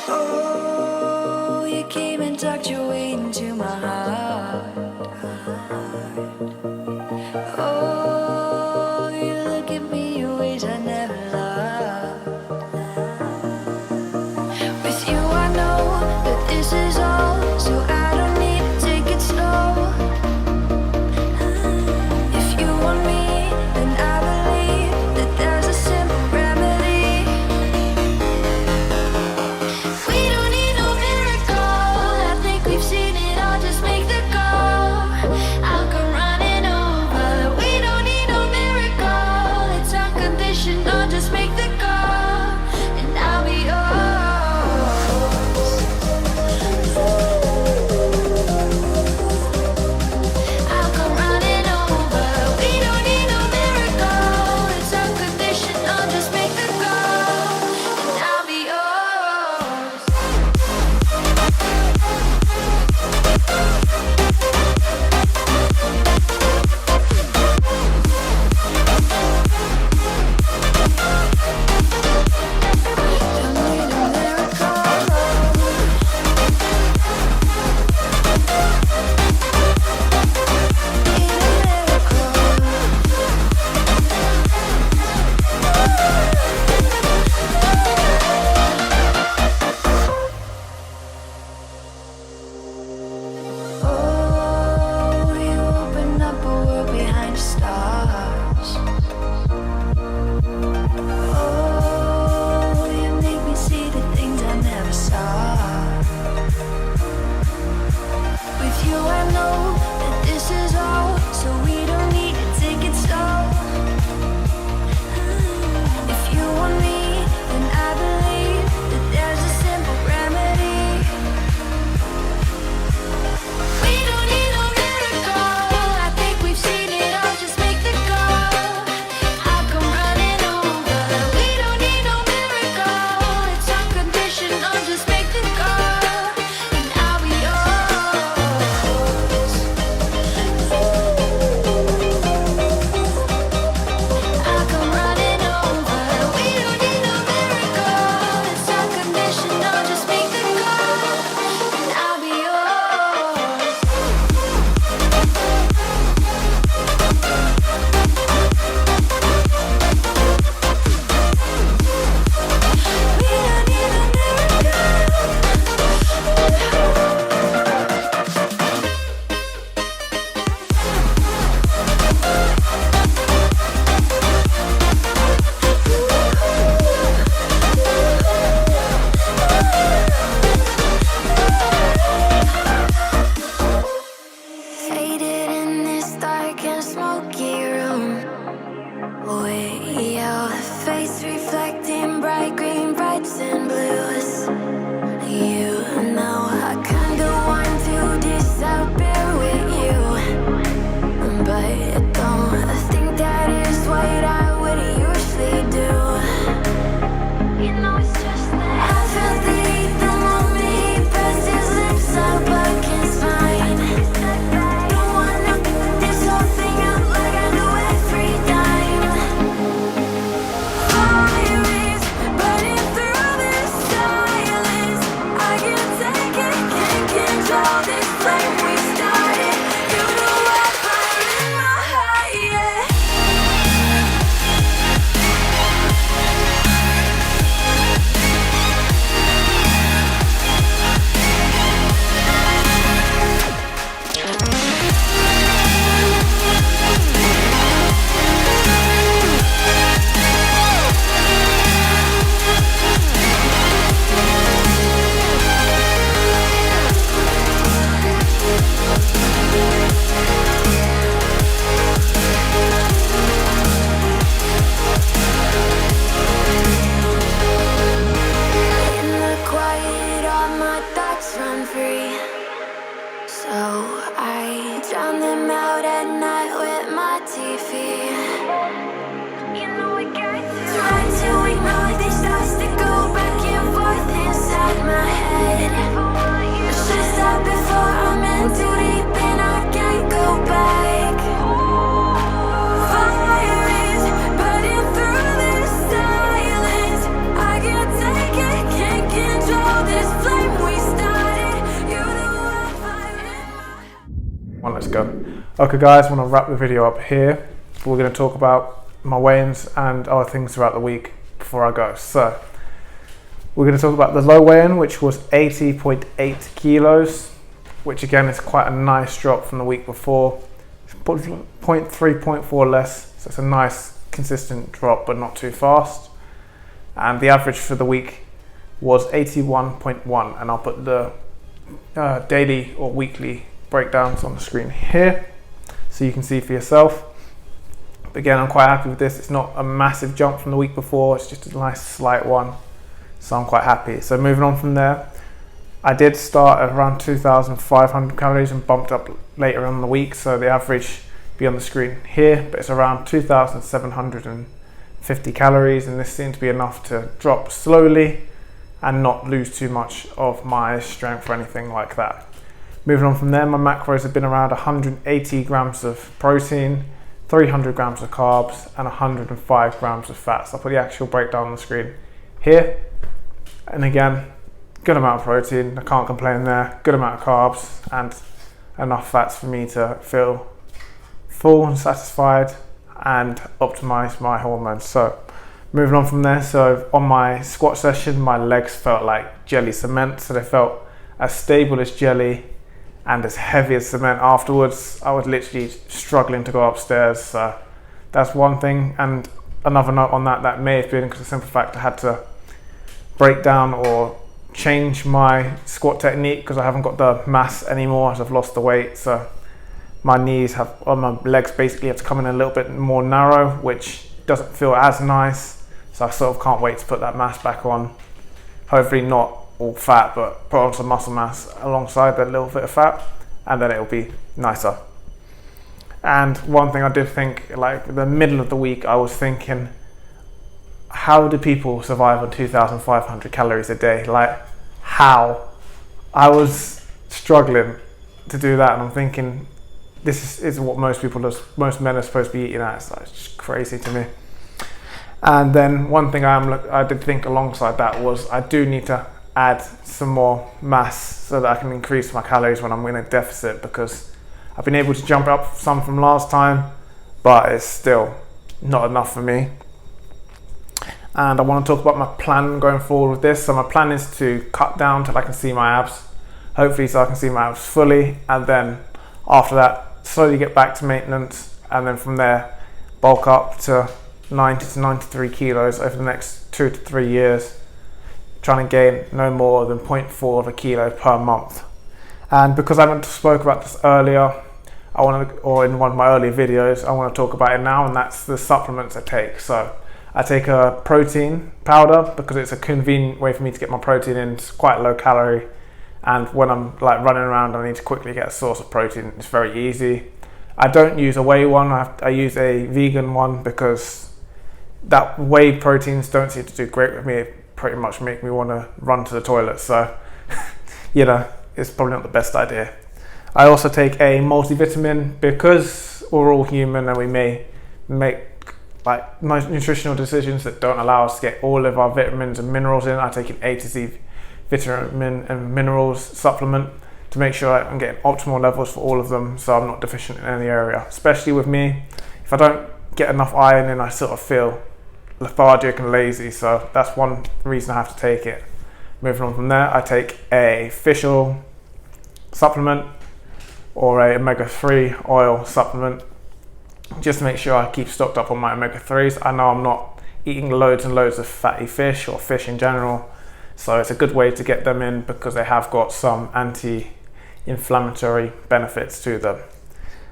Oh, you came and tucked your way into my heart. Oh, you look at me in ways I never loved. With you I know that this is all, so I don't need to take it slow. If you want me, then I believe that there's a simple remedy. We don't need no miracle, I think we've seen it all, just make the call. I'll come running over. We don't need no miracle, it's unconditional, just make the call, and I'll be yours. I'll come running over. We don't need no miracle, it's unconditional, just make the call, and I'll be yours. Don't need a miracle. Oh, you open up a world behind the stars. Oh, you make me see the things I never saw. With you I know that this is all, so we don't need to take it slow. If you want me, then I believe that there's a simple remedy. We don't need no miracle, I think we've seen it all, just make the call. I'll come running over. We don't need no miracle, it's unconditional, just make the call, and I'll be yours. I'll come running over. We don't need no miracle, it's unconditional, just make the call, and I'll be yours. We don't need a Faded in this dark and smoky room. Way out, face reflecting bright green, brights and blues. You know I kinda want to disappear with you, but I don't think that is what I would usually do. You know it's just that I felt the heat the moment he pressed his lips up against mine. Don't wanna put this whole thing out like I know every dime. Fire is burning through this silence. I can't take it, can't control this flame we started. You know I fire in my heart, yeah. In the quiet, all my thoughts run free. So I drown them out at night with my TV. You know we got to try to ignore these thoughts that go back and forth inside my head. I should stop before I'm in Let's go. Okay guys, I want to wrap the video up here. We're going to talk about my weigh-ins and other things throughout the week before I go. So we're going to talk about the low weigh-in, which was 80.8 kilos, which again is quite a nice drop from the week before. It's 0.3, 0.4 less, so it's a nice consistent drop but not too fast. And the average for the week was 81.1, and I'll put the daily or weekly breakdowns on the screen here so you can see for yourself. But again, I'm quite happy with this. It's not a massive jump from the week before, it's just a nice slight one, so I'm quite happy. So moving on from there, I did start at around 2,500 calories and bumped up later on in the week, so the average be on the screen here, but it's around 2,750 calories, and this seemed to be enough to drop slowly and not lose too much of my strength or anything like that. Moving on from there, my macros have been around 180 grams of protein, 300 grams of carbs, and 105 grams of fats. I'll put the actual breakdown on the screen here. And again, good amount of protein, I can't complain there. Good amount of carbs and enough fats for me to feel full and satisfied and optimize my hormones. So moving on from there, so on my squat session, my legs felt like jelly cement. So they felt as stable as jelly and as heavy as cement afterwards. I was literally struggling to go upstairs. So that's one thing. And another note on that, that may have been because of the simple fact I had to break down or change my squat technique because I haven't got the mass anymore as I've lost the weight. So my knees have, or my legs basically have to come in a little bit more narrow, which doesn't feel as nice. So I sort of can't wait to put that mass back on. Hopefully not all fat, but put on some muscle mass alongside that little bit of fat, and then it'll be nicer. And one thing I did think, like the middle of the week, I was thinking, how do people survive on 2,500 calories a day? Like, how? I was struggling to do that, and I'm thinking, this is what most most men are supposed to be eating at. So it's just crazy to me. And then one thing I did think alongside that was I do need to add some more mass so that I can increase my calories when I'm in a deficit, because I've been able to jump up some from last time, but it's still not enough for me. And I want to talk about my plan going forward with this. So my plan is to cut down till I can see my abs, hopefully so I can see my abs fully, and then after that slowly get back to maintenance, and then from there bulk up to 90 to 93 kilos over the next 2 to 3 years, trying to gain no more than 0.4 of a kilo per month. And because I haven't spoke about this earlier, or in one of my earlier videos, I want to talk about it now, and that's the supplements I take. So I take a protein powder because it's a convenient way for me to get my protein in. It's quite low calorie, and when I'm like running around, I need to quickly get a source of protein. It's very easy. I don't use a whey one. I use a vegan one because that whey proteins don't seem to do great with me. It pretty much make me want to run to the toilet. So, you know, it's probably not the best idea. I also take a multivitamin because we're all human and we may make like nutritional decisions that don't allow us to get all of our vitamins and minerals in. I take an A to Z vitamin and minerals supplement to make sure I'm getting optimal levels for all of them, so I'm not deficient in any area. Especially with me, if I don't get enough iron in, I sort of feel lethargic and lazy, so that's one reason I have to take it. Moving on from there, I take a fish oil supplement or a omega-3 oil supplement just to make sure I keep stocked up on my omega-3s. I know I'm not eating loads and loads of fatty fish or fish in general, so it's a good way to get them in because they have got some anti-inflammatory benefits to them.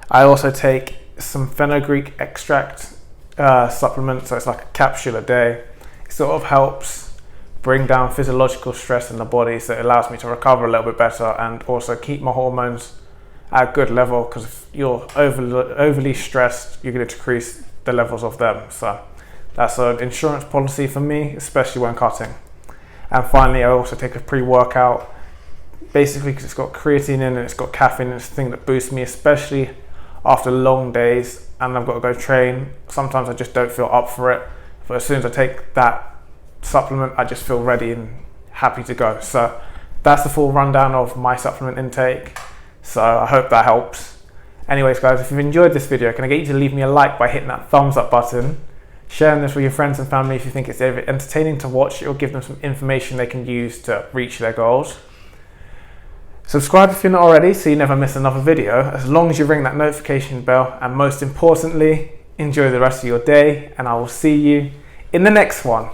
I also take some fenugreek extract supplement, so it's like a capsule a day. It sort of helps bring down physiological stress in the body, so it allows me to recover a little bit better and also keep my hormones at a good level, because if you're overly stressed, you're going to decrease the levels of them. So that's an insurance policy for me, especially when cutting. And finally, I also take a pre-workout, basically because it's got creatine in and it's got caffeine, and it's the thing that boosts me, especially after long days and I've got to go train. Sometimes I just don't feel up for it, but as soon as I take that supplement, I just feel ready and happy to go. So that's the full rundown of my supplement intake. So I hope that helps. Anyways guys, if you've enjoyed this video, can I get you to leave me a like by hitting that thumbs up button, sharing this with your friends and family if you think it's entertaining to watch. It will give them some information they can use to reach their goals. Subscribe if you're not already so you never miss another video, as long as you ring that notification bell, and most importantly, enjoy the rest of your day, and I will see you in the next one.